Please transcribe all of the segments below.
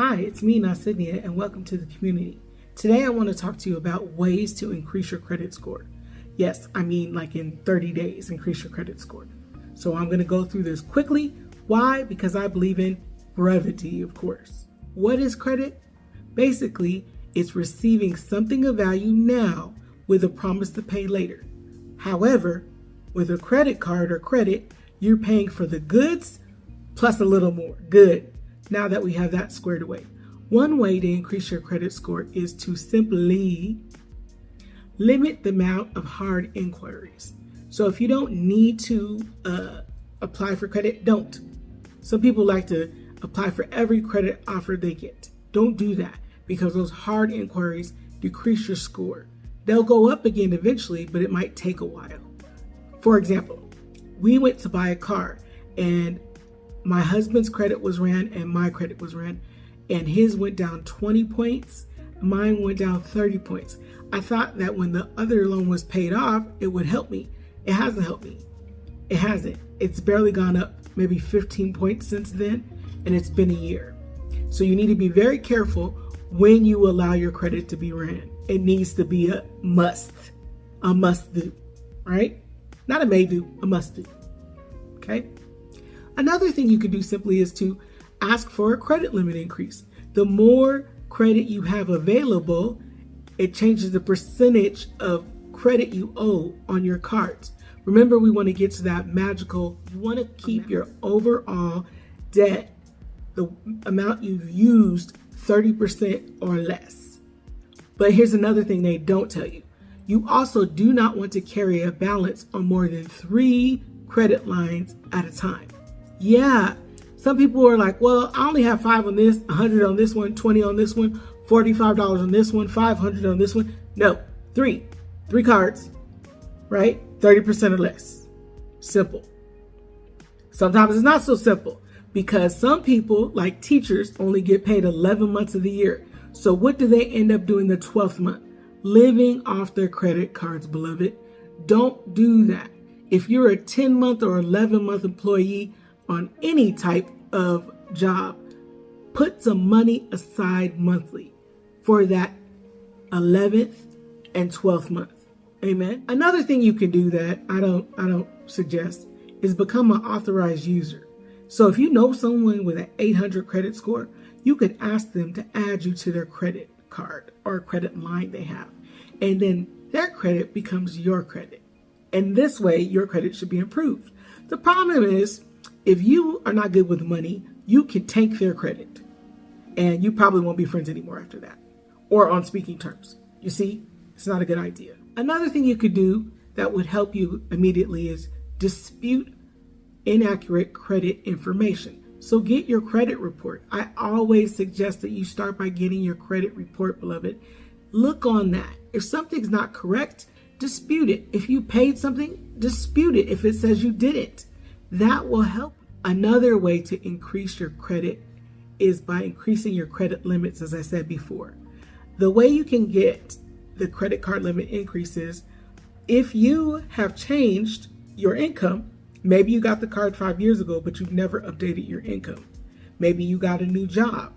Hi, it's me, SydniaA, and welcome to the community. Today I want to talk to you about ways to increase your credit score. Yes, I mean like in 30 days, increase your credit score. So I'm going to go through this quickly. Why? Because I believe in brevity, of course. What is credit? Basically, it's receiving something of value now with a promise to pay later. However, with a credit card or credit, you're paying for the goods plus a little more. Good. Now that we have that squared away. One way to increase your credit score is to simply limit the amount of hard inquiries. So if you don't need to apply for credit, don't. Some people like to apply for every credit offer they get. Don't do that because those hard inquiries decrease your score. They'll go up again eventually, but it might take a while. For example, we went to buy a car and my husband's credit was ran and my credit was ran, and his went down 20 points, mine went down 30 points. I thought that when the other loan was paid off, it would help me. It hasn't helped me. It hasn't. It's barely gone up maybe 15 points since then, and it's been a year. So you need to be very careful when you allow your credit to be ran. It needs to be a must do, right? Not a may do, a must do, okay? Another thing you can do simply is to ask for a credit limit increase. The more credit you have available, it changes the percentage of credit you owe on your cards. Remember, we want to get to that magical, you want to keep your overall debt, the amount you've used, 30% or less. But here's another thing they don't tell you. You also do not want to carry a balance on more than 3 credit lines at a time. Yeah, some people are like, well, I only have 5 on this, 100 on this one, 20 on this one, $45 on this one, 500 on this one. No, 3 cards, right? 30% or less. Simple. Sometimes it's not so simple because some people, like teachers, only get paid 11 months of the year. So what do they end up doing the 12th month? Living off their credit cards, beloved. Don't do that. If you're a 10-month or 11-month employee on any type of job, put some money aside monthly for that 11th and 12th month. Amen. Another thing you can do that I don't suggest is become an authorized user. So if you know someone with an 800 credit score, you could ask them to add you to their credit card or credit line they have. And then their credit becomes your credit. And this way, your credit should be improved. The problem is, if you are not good with money, you can tank their credit. And you probably won't be friends anymore after that. Or on speaking terms. You see, it's not a good idea. Another thing you could do that would help you immediately is dispute inaccurate credit information. So get your credit report. I always suggest that you start by getting your credit report, beloved. Look on that. If something's not correct, dispute it. If you paid something, dispute it if it says you didn't. That will help. Another way to increase your credit is by increasing your credit limits, as I said before. The way you can get the credit card limit increases, if you have changed your income, maybe you got the card 5 years ago, but you've never updated your income. Maybe you got a new job.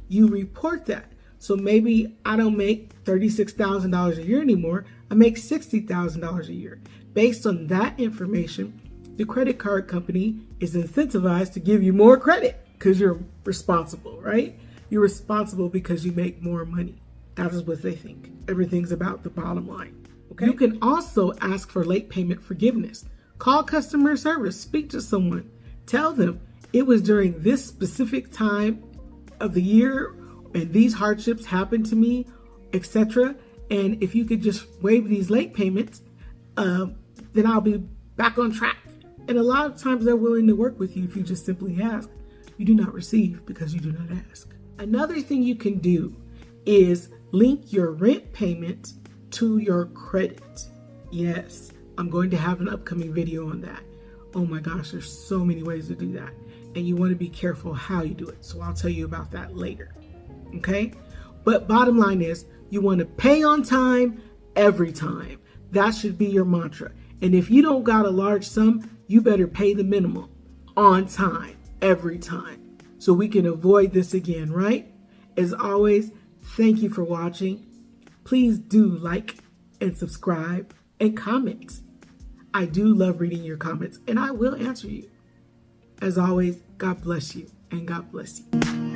You report that. So maybe I don't make $36,000 a year anymore. I make $60,000 a year. Based on that information, the credit card company is incentivized to give you more credit because you're responsible, right? You're responsible because you make more money. That is what they think. Everything's about the bottom line. Okay. You can also ask for late payment forgiveness. Call customer service, speak to someone, tell them it was during this specific time of the year and these hardships happened to me, etc. And if you could just waive these late payments, then I'll be back on track. And a lot of times they're willing to work with you if you just simply ask. You do not receive because you do not ask. Another thing you can do is link your rent payment to your credit. Yes, I'm going to have an upcoming video on that. Oh my gosh, there's so many ways to do that. And you want to be careful how you do it. So I'll tell you about that later. Okay? But bottom line is, you want to pay on time every time. That should be your mantra. And if you don't got a large sum, you better pay the minimum on time every time so we can avoid this again, right? As always, thank you for watching. Please do like and subscribe and comment. I do love reading your comments and I will answer you. As always, God bless you and God bless you.